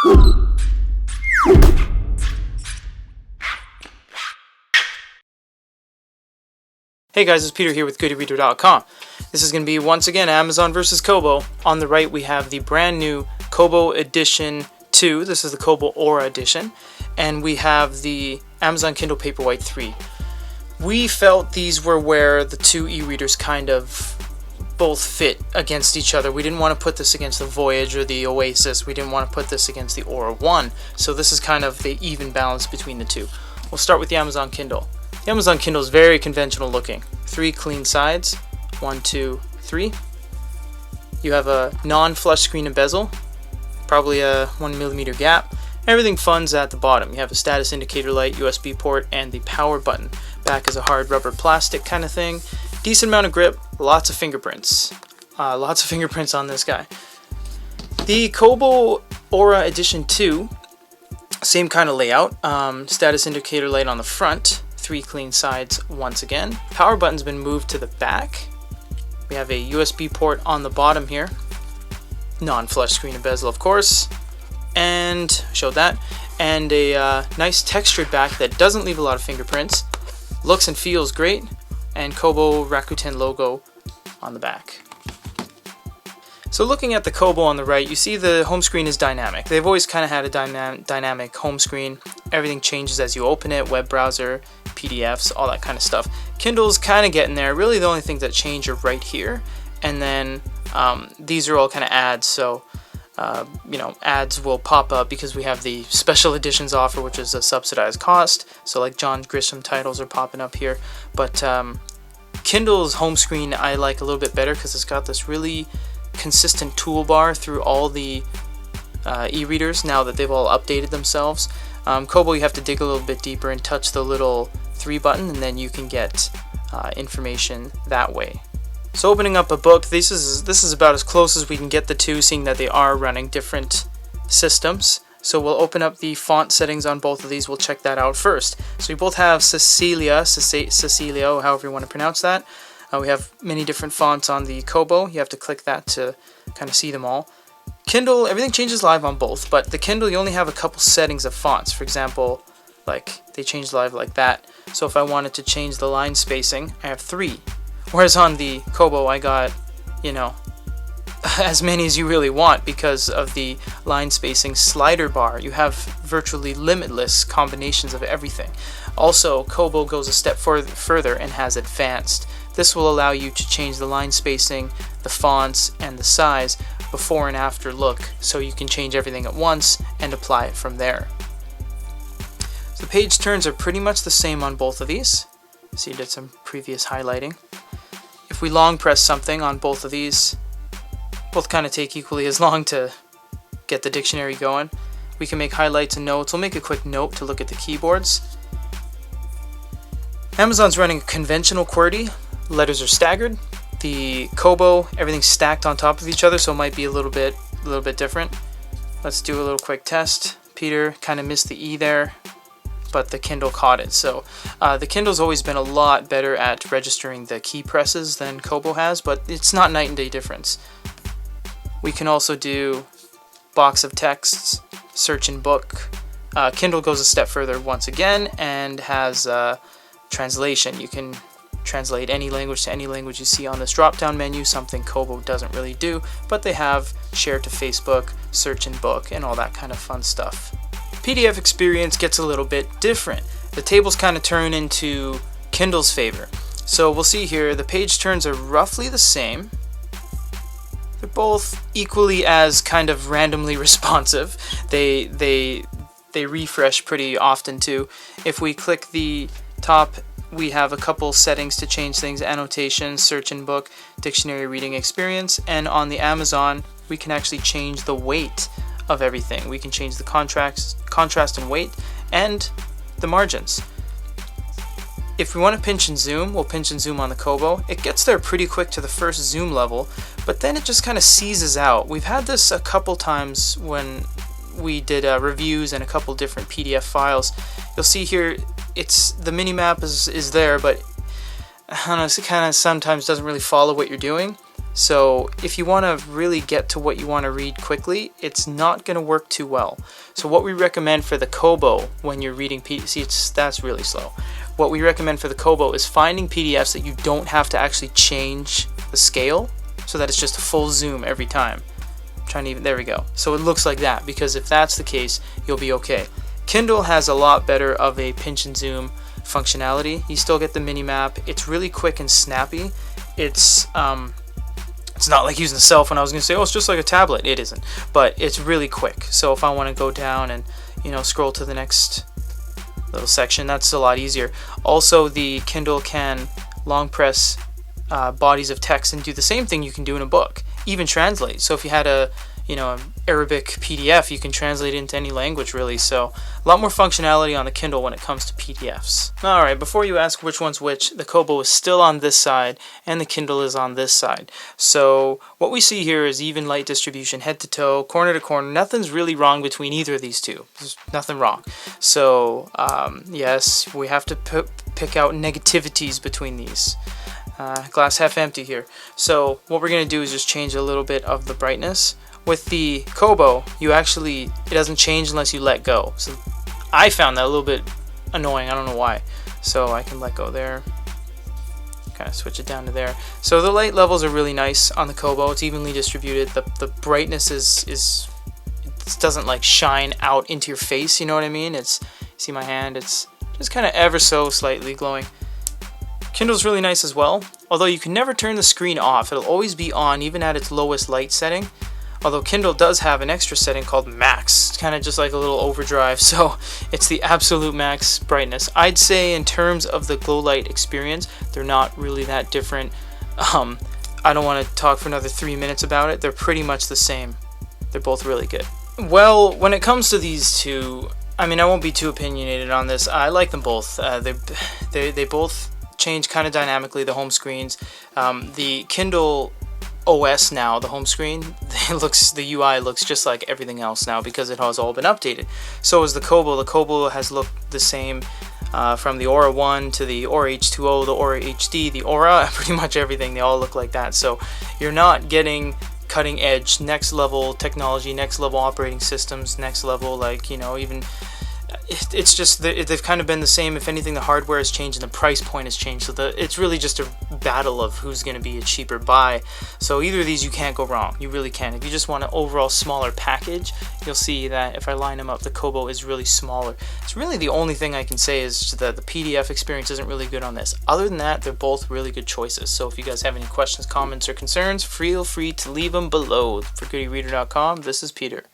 Hey guys, it's Peter here with GoodReader.com. This is going to be once again Amazon versus Kobo. On the right we have the brand new Kobo Edition 2. This is the Kobo Aura Edition. And we have the Amazon Kindle Paperwhite 3. We felt these were where the two e-readers kind of both fit against each other. We didn't want to put this against the Voyage or the Oasis. We didn't want to put this against the Aura 1. So this is kind of the even balance between the two. We'll start with the Amazon Kindle. The Amazon Kindle is very conventional looking. 3 clean sides, 1, 2, 3. You have a non-flush screen and bezel, probably a 1mm gap. Everything fun's at the bottom. You have a status indicator light, USB port, and the power button. Back is a hard rubber plastic kind of thing. Decent amount of grip, lots of fingerprints. Lots of fingerprints on this guy. The Kobo Aura Edition 2, same kind of layout. Status indicator light on the front. 3 clean sides once again. Power button's been moved to the back. We have a USB port on the bottom here. Non-flush screen and bezel, of course. And showed that. And a nice textured back that doesn't leave a lot of fingerprints. Looks and feels great. And Kobo Rakuten logo on the back. So looking at the Kobo on the right, you see the home screen is dynamic. They've always kind of had a dynamic home screen. Everything changes as you open it, web browser, PDFs, all that kind of stuff. Kindle's kind of getting there. Really the only things that change are right here. And then these are all kind of ads, so ads will pop up because we have the special editions offer, which is a subsidized cost. So like John Grisham titles are popping up here. But Kindle's home screen I like a little bit better because it's got this really consistent toolbar through all the e-readers now that they've all updated themselves. Kobo, you have to dig a little bit deeper and touch the little 3 button, and then you can get information that way. So opening up a book, this is about as close as we can get the two, seeing that they are running different systems. So we'll open up the font settings on both of these. We'll check that out first. So we both have Cecilia, however you want to pronounce that. We have many different fonts on the Kobo. You have to click that to kind of see them all. Kindle, everything changes live on both, but the Kindle, you only have a couple settings of fonts. For example, like they change live like that. So if I wanted to change the line spacing, I have 3. Whereas on the Kobo, I got, as many as you really want because of the line spacing slider bar. You have virtually limitless combinations of everything. Also, Kobo goes a step further and has advanced. This will allow you to change the line spacing, the fonts, and the size before and after look, so you can change everything at once and apply it from there. So the page turns are pretty much the same on both of these. So you did some previous highlighting. If we long press something on both of these, both kind of take equally as long to get the dictionary going. We can make highlights and notes. We'll make a quick note to look at the keyboards. Amazon's running a conventional QWERTY. Letters are staggered. The Kobo, everything's stacked on top of each other, so it might be a little bit different. Let's do a little quick test. Peter kind of missed the E there, but the Kindle caught it. So the Kindle's always been a lot better at registering the key presses than Kobo has, but it's not night and day difference. We can also do box of texts, search in book. Kindle goes a step further once again and has translation. You can translate any language to any language you see on this drop-down menu, something Kobo doesn't really do, but they have share to Facebook, search in book, and all that kind of fun stuff. PDF experience gets a little bit different. The tables kind of turn into Kindle's favor. So we'll see here, the page turns are roughly the same. They're both equally as kind of randomly responsive. They refresh pretty often too. If we click the top, we have a couple settings to change things: annotation, search in book, dictionary reading experience, and on the Amazon we can actually change the weight of everything. We can change the contrast and weight and the margins. If we want to pinch and zoom, we'll pinch and zoom on the Kobo. It gets there pretty quick to the first zoom level, but then it just kind of seizes out. We've had this a couple times when we did reviews and a couple different PDF files. You'll see here the mini map is there, but I don't know, it kind of sometimes doesn't really follow what you're doing. So if you want to really get to what you want to read quickly, it's not going to work too well. So what we recommend for the Kobo when you're reading that's really slow. What we recommend for the Kobo is finding PDFs that you don't have to actually change the scale, so that it's just a full zoom every time. There we go. So it looks like that, because if that's the case, you'll be okay. Kindle has a lot better of a pinch and zoom functionality. You still get the mini map. It's really quick and snappy. It's not like using a cell phone. I was going to say, oh, it's just like a tablet. It isn't, but it's really quick. So if I want to go down and scroll to the next little section, that's a lot easier. Also, the Kindle can long press bodies of text and do the same thing you can do in a book, even translate. So if you had a Arabic PDF, you can translate it into any language, really. So a lot more functionality on the Kindle when it comes to PDFs. Alright, before you ask which one's which, the Kobo is still on this side and the Kindle is on this side. So what we see here is even light distribution, head to toe, corner to corner. Nothing's really wrong between either of these two. There's nothing wrong. So yes, we have to pick out negativities between these. Glass half empty here. So what we're going to do is just change a little bit of the brightness. With the Kobo, it doesn't change unless you let go. So I found that a little bit annoying. I don't know why. So I can let go there. Kind of switch it down to there. So the light levels are really nice on the Kobo. It's evenly distributed. The brightness it doesn't like shine out into your face. You know what I mean? See my hand? It's just kind of ever so slightly glowing. Kindle's really nice as well, although you can never turn the screen off. It'll always be on, even at its lowest light setting. Although Kindle does have an extra setting called max. It's kind of just like a little overdrive, so it's the absolute max brightness. I'd say in terms of the glow light experience, they're not really that different. I don't want to talk for another 3 minutes about it. They're pretty much the same. They're both really good. Well, when it comes to these two, I mean, I won't be too opinionated on this. I like them both. They both change kind of dynamically, the home screens. The Kindle OS now, the home screen, the UI looks just like everything else now because it has all been updated. So is the Kobo. The Kobo has looked the same from the Aura 1 to the Aura H2O, the Aura HD, the Aura, pretty much everything. They all look like that. So you're not getting cutting edge, next level technology, next level operating systems, next level even. It's just they've kind of been the same. If anything, the hardware has changed and the price point has changed. So it's really just a battle of who's going to be a cheaper buy. So either of these you can't go wrong. You really can. If you just want an overall smaller package, you'll see that if I line them up, the Kobo is really smaller. It's really the only thing I can say is that the PDF experience isn't really good on this. Other than that, they're both really good choices. So if you guys have any questions, comments, or concerns, feel free to leave them below. For GoodyReader.com, this is Peter.